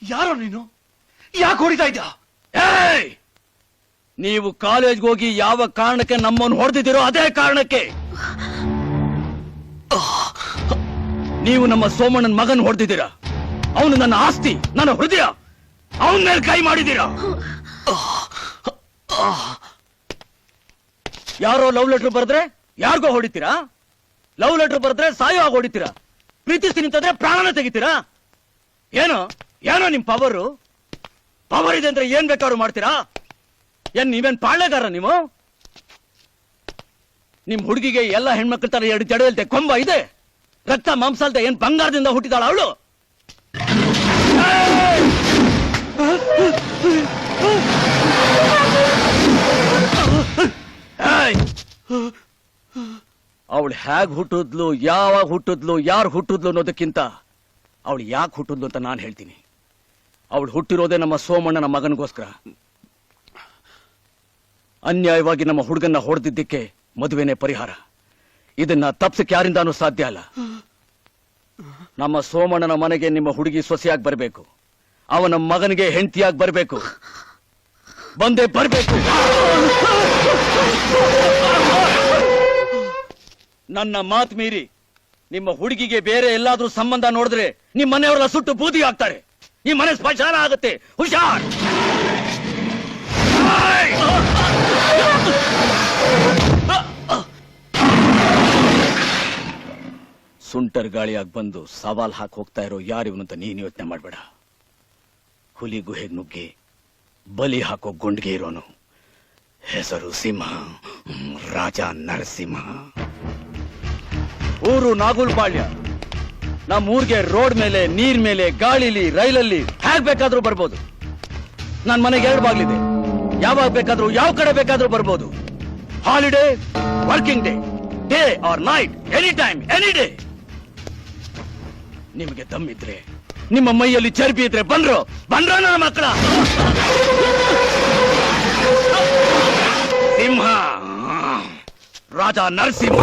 ಯಾರೋ ನೀನು? ಯಾಕೆ ಹೊಡಿತಾ ಇದ್ಯಾ? ನೀವು ಕಾಲೇಜ್ಗೆ ಹೋಗಿ ಯಾವ ಕಾರಣಕ್ಕೆ ನಮ್ಮನ್ನು ಹೊಡೆದಿದ್ದೀರೋ ಅದೇ ಕಾರಣಕ್ಕೆ ನೀವು ನಮ್ಮ ಸೋಮಣ್ಣನ ಮಗನ್ ಹೊಡೆದಿದ್ದೀರಾ. ಅವನು ನನ್ನ ಆಸ್ತಿ, ನನ್ನ ಹೃದಯ. ಅವನ ಮೇಲೆ ಕೈ ಮಾಡಿದ್ದೀರಾ. ಯಾರೋ ಲವ್ ಲೆಟರ್ ಬರೆದ್ರೆ ಯಾರಿಗೋ ಹೊಡಿತೀರಾ? ಲವ್ ಲೆಟರ್ ಬರೆದ್ರೆ ಸಾಯೋ ಆಗಿ ಹೊಡಿತೀರಾ? ಪ್ರೀತಿಸ್ತೀನಿ ಅಂತಂದ್ರೆ ಪ್ರಾಣನ ತೆಗಿತೀರಾ? ಏನೋ ಏನೋ ನಿಮ್ ಪವರ್ ಇದೆ ಅಂದ್ರೆ ಏನ್ ಬೇಕಾದ್ರೂ ಮಾಡ್ತೀರಾ? ಏನ್ ನೀವೇನ್ ಪಾಳೆಗಾರ ನೀವು? ನಿಮ್ ಹುಡುಗಿಗೆ ಎಲ್ಲ ಹೆಣ್ಮಕ್ಳ ತರ 2 ಜಡೆ ಇಲ್ದೆ ಕೊಂಬ ಇದೆ, ರಕ್ತ ಮಾಂಸ ಅಲ್ದೆ ಏನ್ ಬಂಗಾರದಿಂದ ಹುಟ್ಟಿದಾಳ ಅವಳು? ಅವಳು ಹೇಗ್ ಹುಟ್ಟಿದ್ಲು, ಯಾವಾಗ ಹುಟ್ಟಿದ್ಲು, ಯಾರು ಹುಟ್ಟಿದ್ಲು ಅನ್ನೋದಕ್ಕಿಂತ ಅವಳು ಯಾಕೆ ಹುಟ್ಟಿದ್ಲು ಅಂತ ನಾನು ಹೇಳ್ತೀನಿ. ಅವಳು ಹುಟ್ಟಿರೋದೇ ನಮ್ಮ ಸೋಮಣ್ಣನ ಮಗನಿಗೋಸ್ಕರ. ಅನ್ಯಾಯವಾಗಿ ನಮ್ಮ ಹುಡುಗನ್ನ ಹೊಡೆದಿದ್ದಕ್ಕೆ ಮದುವೆನೇ ಪರಿಹಾರ. ಇದನ್ನ ತಪ್ಸಕ್ಕೆ ಯಾರಿಂದಾನೂ ಸಾಧ್ಯ ಅಲ್ಲ. ನಮ್ಮ ಸೋಮಣ್ಣನ ಮನೆಗೆ ನಿಮ್ಮ ಹುಡುಗಿ ಸೊಸೆಯಾಗಿ ಬರಬೇಕು, ಅವನ ಮಗನಿಗೆ ಹೆಂಡತಿಯಾಗಿ ಬರಬೇಕು, ಬಂದೇ ಬರಬೇಕು. ನನ್ನ ಮಾತು ಮೀರಿ ನಿಮ್ಮ ಹುಡುಗಿಗೆ ಬೇರೆ ಎಲ್ಲಾದ್ರೂ ಸಂಬಂಧ ನೋಡಿದ್ರೆ ನಿಮ್ಮ ಮನೆಯವರೆಲ್ಲ ಸುಟ್ಟು ಬೂದಿ ಆಗ್ತಾರೆ. ಈ ಮನೆ ಸ್ಮಶಾನ ಆಗುತ್ತೆ. ಹುಷಾರ್. ಸುಂಟರ್ ಗಾಳಿಯಾಗಿ ಬಂದು ಸವಾಲ್ ಹಾಕಿ ಹೋಗ್ತಾ ಇರೋ ಯಾರಿವನು ಅಂತ ನೀನು ಯೋಚನೆ ಮಾಡ್ಬೇಡ. ಹುಲಿ ಗುಹೆಗೆ ನುಗ್ಗಿ ಬಲಿ ಹಾಕೋ ಗುಂಡ್ಗೆ ಇರೋನು. ಹೆಸರು ಸಿಂಹ, ರಾಜ ನರಸಿಂಹ. ಊರು ನಾಗುಲ್ಪಾಳ್ಯ. ನಮ್ಮ ಊರಿಗೆ ರೋಡ್ ಮೇಲೆ, ನೀರ್ ಮೇಲೆ, ಗಾಳಿಲಿ, ರೈಲಲ್ಲಿ ಹೇಗ್ ಬೇಕಾದ್ರೂ ಬರ್ಬೋದು. ನನ್ ಮನೆಗೆ 2 ಬಾಗ್ಲಿದೆ. ಯಾವಾಗ ಬೇಕಾದ್ರೂ ಯಾವ ಕಡೆ ಬೇಕಾದ್ರೂ ಬರ್ಬೋದು. Holiday, working day, day or night, any time, any day. ನಿಮಗೆ ದಮ್ಮಿದ್ರೆ, ನಿಮ್ಮ ಮೈಯಲ್ಲಿ ಚರ್ಬಿ ಇದ್ರೆ ಬಂದ್ರು ನನ್ನ ಮಕ್ಕಳ. ಸಿಂಹ, ರಾಜ ನರಸಿಂಹ.